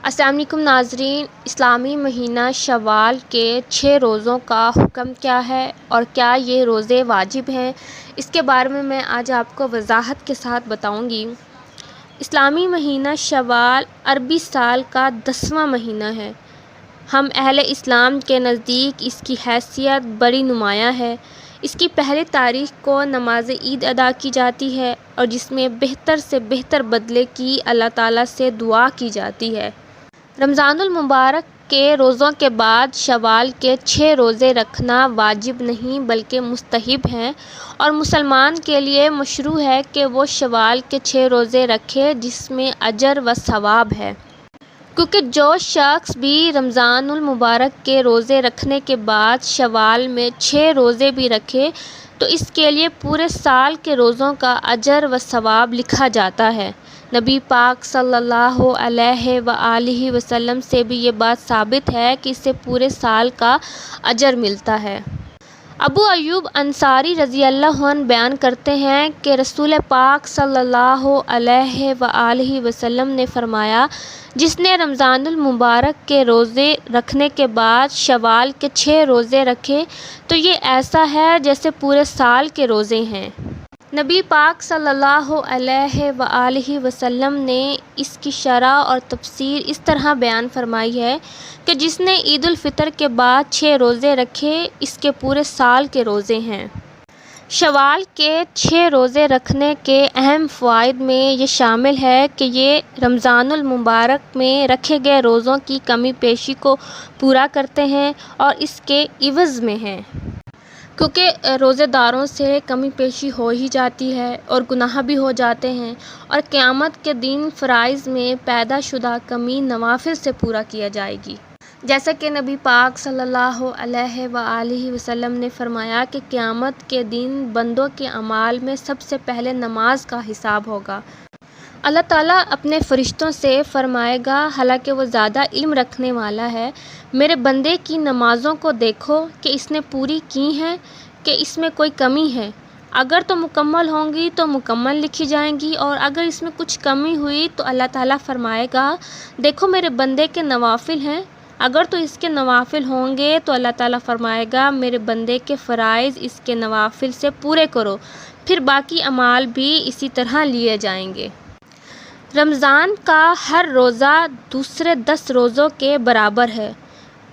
السلام علیکم ناظرین، اسلامی مہینہ شوال کے 6 روزوں کا حکم کیا ہے اور کیا یہ روزے واجب ہیں، اس کے بارے میں آج آپ کو وضاحت کے ساتھ بتاؤں گی۔ اسلامی مہینہ شوال عربی سال کا 10واں مہینہ ہے۔ ہم اہل اسلام کے نزدیک اس کی حیثیت بڑی نمایاں ہے۔ اس کی پہلی تاریخ کو نماز عید ادا کی جاتی ہے اور جس میں بہتر سے بہتر بدلے کی اللہ تعالیٰ سے دعا کی جاتی ہے۔ رمضان المبارک کے روزوں کے بعد شوال کے 6 روزے رکھنا واجب نہیں بلکہ مستحب ہیں، اور مسلمان کے لیے مشروع ہے کہ وہ شوال کے 6 روزے رکھے جس میں اجر و ثواب ہے۔ کیونکہ جو شخص بھی رمضان المبارک کے روزے رکھنے کے بعد شوال میں 6 روزے بھی رکھے تو اس کے لیے پورے سال کے روزوں کا اجر و ثواب لکھا جاتا ہے۔ نبی پاک صلی اللہ علیہ وآلہ وسلم سے بھی یہ بات ثابت ہے کہ اسے پورے سال کا اجر ملتا ہے۔ ابو ایوب انصاری رضی اللہ عنہ بیان کرتے ہیں کہ رسول پاک صلی اللہ علیہ وآلہ وسلم نے فرمایا، جس نے رمضان المبارک کے روزے رکھنے کے بعد شوال کے 6 روزے رکھے تو یہ ایسا ہے جیسے پورے سال کے روزے ہیں۔ نبی پاک صلی اللہ علیہ وآلہ وسلم نے اس کی شرح اور تفسیر اس طرح بیان فرمائی ہے کہ جس نے عید الفطر کے بعد 6 روزے رکھے اس کے پورے سال کے روزے ہیں۔ شوال کے 6 روزے رکھنے کے اہم فوائد میں یہ شامل ہے کہ یہ رمضان المبارک میں رکھے گئے روزوں کی کمی پیشی کو پورا کرتے ہیں اور اس کے عوض میں ہیں، کیونکہ روزے داروں سے کمی پیشی ہو ہی جاتی ہے اور گناہ بھی ہو جاتے ہیں، اور قیامت کے دن فرائض میں پیدا شدہ کمی نوافل سے پورا کیا جائے گی۔ جیسا کہ نبی پاک صلی اللہ علیہ وآلہ وسلم نے فرمایا کہ قیامت کے دن بندوں کے اعمال میں سب سے پہلے نماز کا حساب ہوگا۔ اللہ تعالیٰ اپنے فرشتوں سے فرمائے گا، حالانکہ وہ زیادہ علم رکھنے والا ہے، میرے بندے کی نمازوں کو دیکھو کہ اس نے پوری کی ہیں کہ اس میں کوئی کمی ہے۔ اگر تو مکمل ہوں گی تو مکمل لکھی جائیں گی، اور اگر اس میں کچھ کمی ہوئی تو اللہ تعالیٰ فرمائے گا، دیکھو میرے بندے کے نوافل ہیں، اگر تو اس کے نوافل ہوں گے تو اللہ تعالیٰ فرمائے گا میرے بندے کے فرائض اس کے نوافل سے پورے کرو، پھر باقی اعمال بھی اسی طرح لیے جائیں گے۔ رمضان کا ہر روزہ دوسرے 10 روزوں کے برابر ہے۔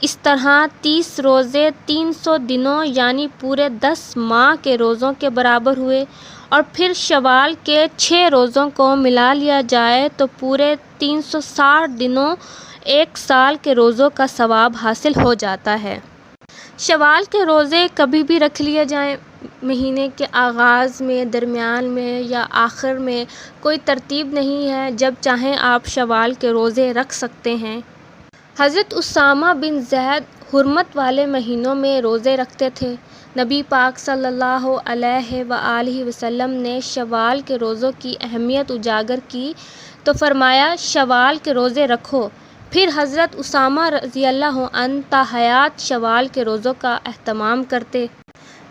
اس طرح 30 روزے 300 دنوں یعنی پورے 10 ماہ کے روزوں کے برابر ہوئے، اور پھر شوال کے 6 روزوں کو ملا لیا جائے تو پورے 360 دنوں 1 سال کے روزوں کا ثواب حاصل ہو جاتا ہے۔ شوال کے روزے کبھی بھی رکھ لیے جائیں، مہینے کے آغاز میں، درمیان میں یا آخر میں، کوئی ترتیب نہیں ہے، جب چاہیں آپ شوال کے روزے رکھ سکتے ہیں۔ حضرت اسامہ بن زید حرمت والے مہینوں میں روزے رکھتے تھے۔ نبی پاک صلی اللہ علیہ وآلہ وسلم نے شوال کے روزوں کی اہمیت اجاگر کی تو فرمایا، شوال کے روزے رکھو۔ پھر حضرت اسامہ رضی اللہ عنہ تا حیات شوال کے روزوں کا اہتمام کرتے۔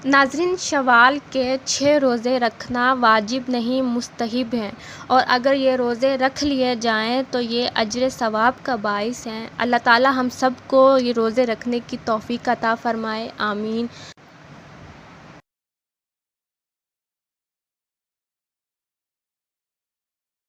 ناظرین، شوال کے 6 روزے رکھنا واجب نہیں مستحب ہیں، اور اگر یہ روزے رکھ لیے جائیں تو یہ اجر ثواب کا باعث ہیں۔ اللہ تعالیٰ ہم سب کو یہ روزے رکھنے کی توفیق عطا فرمائے، آمین۔